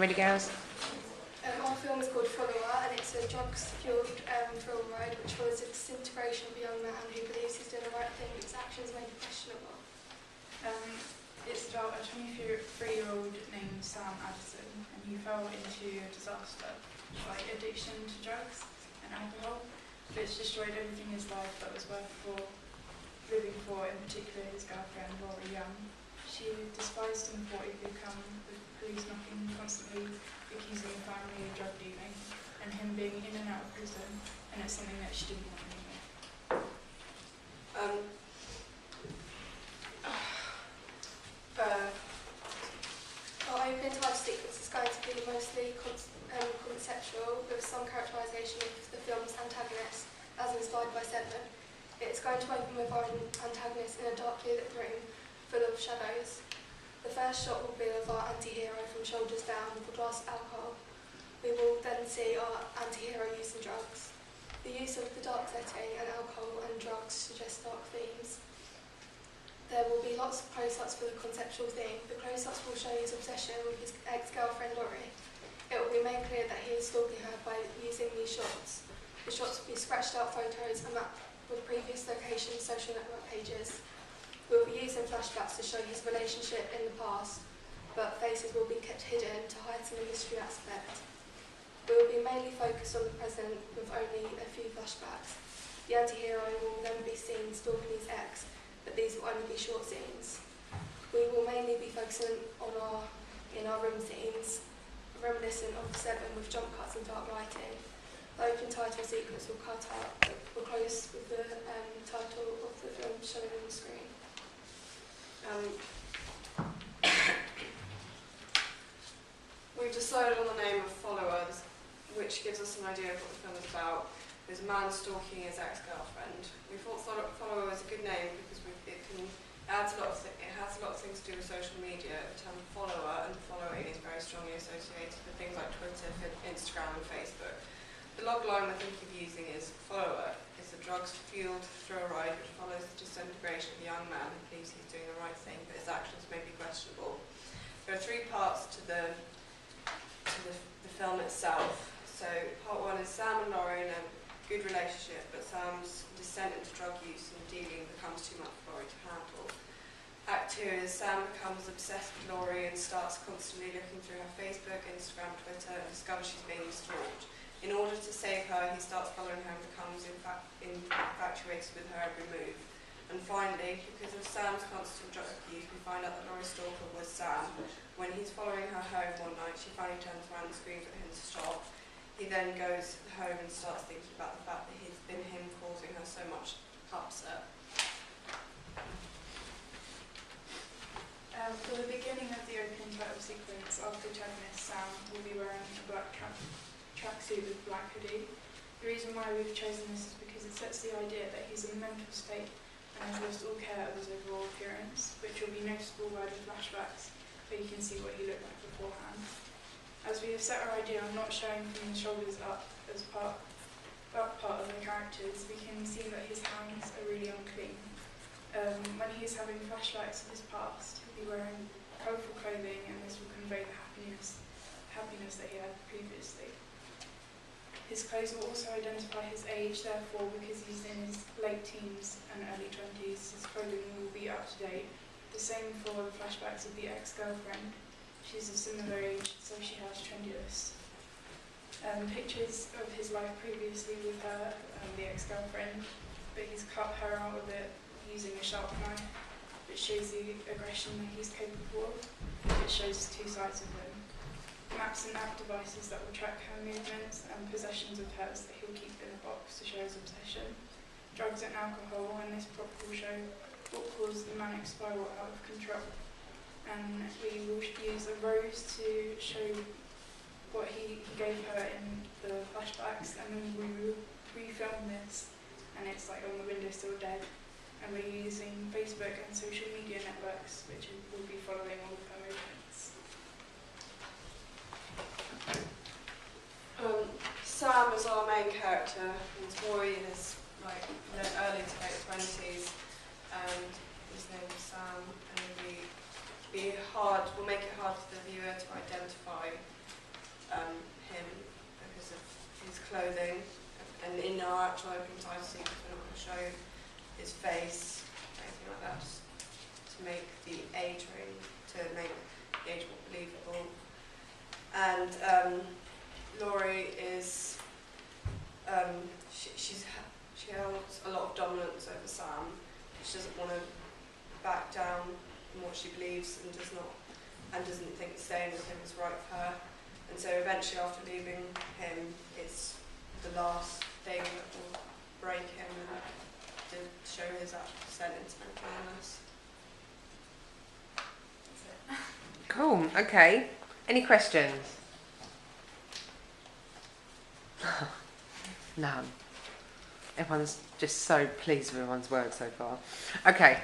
Ready, girls? Our film is called Follower, and it's a drugs-fueled film ride which follows the disintegration of a young man who believes he's doing the right thing but his actions may be questionable. It's about a 23-year-old named Sam Addison, and he fell into a disaster, like addiction to drugs and alcohol, which destroyed everything in his life that was worth living for, in particular his girlfriend, Laura Young. She despised him for what he'd become, with police knocking constantly, accusing the family of drug dealing, and him being in and out of prison, and it's something that she didn't want anymore. Our opening title sequence is going to be mostly conceptual, with some characterisation of the film's antagonist, as inspired by Seven. It's going to open with our antagonist in a darkly lit room full of shadows. The first shot will be of our anti-hero from shoulders down with a glass of alcohol. We will then see our anti-hero using drugs. The use of the dark setting and alcohol and drugs suggests dark themes. There will be lots of close-ups for the conceptual theme. The close-ups will show his obsession with his ex-girlfriend Laurie. It will be made clear that he is stalking her by using these shots. The shots will be scratched out photos and mapped with previous locations, social network pages. We will be using flashbacks to show his relationship in the past, but faces will be kept hidden to heighten the mystery aspect. We will be mainly focused on the present with only a few flashbacks. The anti-hero will then be seen stalking his ex, but these will only be short scenes. We will mainly be focusing on in our room scenes, reminiscent of Seven with jump cuts and dark lighting. The open title sequence will close with the title of the film shown on the screen. We've decided on the name of Follower, which gives us an idea of what the film is about. There's a man stalking his ex-girlfriend. We thought Follower was a good name because it has a lot of things to do with social media. The term follower and following is very strongly associated with things like Twitter, Instagram and Facebook. The log line we're thinking of using is Follower is a drugs-fueled thrill ride which follows the disintegration of a young man who believes he's doing the right thing but his actions may be questionable. There are three parts to the film itself. So part one is Sam and Laurie in a good relationship, but Sam's descent into drug use and dealing becomes too much for Laurie to handle. Act two is Sam becomes obsessed with Laurie and starts constantly looking through her Facebook, Instagram, Twitter and discovers she's being stalked. In order to save her, he starts following her and becomes infatuated with her every move. And finally, because of Sam's constant drug use, we find out that Laurie's stalker was Sam. When he's following her home one night, she finally turns around and screams at him to stop. He then goes home and starts thinking about the fact that it's been him causing her so much upset. For the beginning of the opening title sequence, our protagonist Sam will be wearing a black tracksuit with a black hoodie. The reason why we've chosen this is because it sets the idea that he's in a mental state and has lost all care of his overall appearance, which will be noticeable by the flashbacks, where you can see what he looked like beforehand. As we have set our idea on not showing from the shoulders up as part of the characters, we can see that his hands are really unclean. When he's having flashbacks of his past, he'll be wearing colourful clothing, and this will convey the happiness that he had previously. His clothes will also identify his age, therefore, because he's in his late teens and early 20s, his clothing will be up to date. The same for the flashbacks of the ex-girlfriend. She's of similar age, so she has trendiest. Pictures of his life previously with her, the ex-girlfriend, but he's cut her out of it using a sharp knife, which shows the aggression that he's capable of. It shows two sides of him. Maps and app devices that will track her movements and possessions of hers that he'll keep in a box to show his obsession. Drugs and alcohol, and this prop will show what caused the manic spiral out of control. And we will use a rose to show what he gave her in the flashbacks, and then we will refilm this, and it's like on the windowsill dead. And we're using Facebook and social media networks, which will be following all of her movements. Sam is our main character. He's a boy in his early to late 20s, and his name is Sam, and we'll make it hard for the viewer to identify to open title sequence. We're not going to show his face, anything like that, just to make the age range, to make the age more believable. And Laurie is, she holds a lot of dominance over Sam. She doesn't want to back down from what she believes and doesn't think staying with him is right for her. And so eventually, after leaving him, it's the last thing that will break him and to show his descent into mental illness. That's it. Cool. Okay. Any questions? None. Everyone's just so pleased with everyone's work so far. Okay.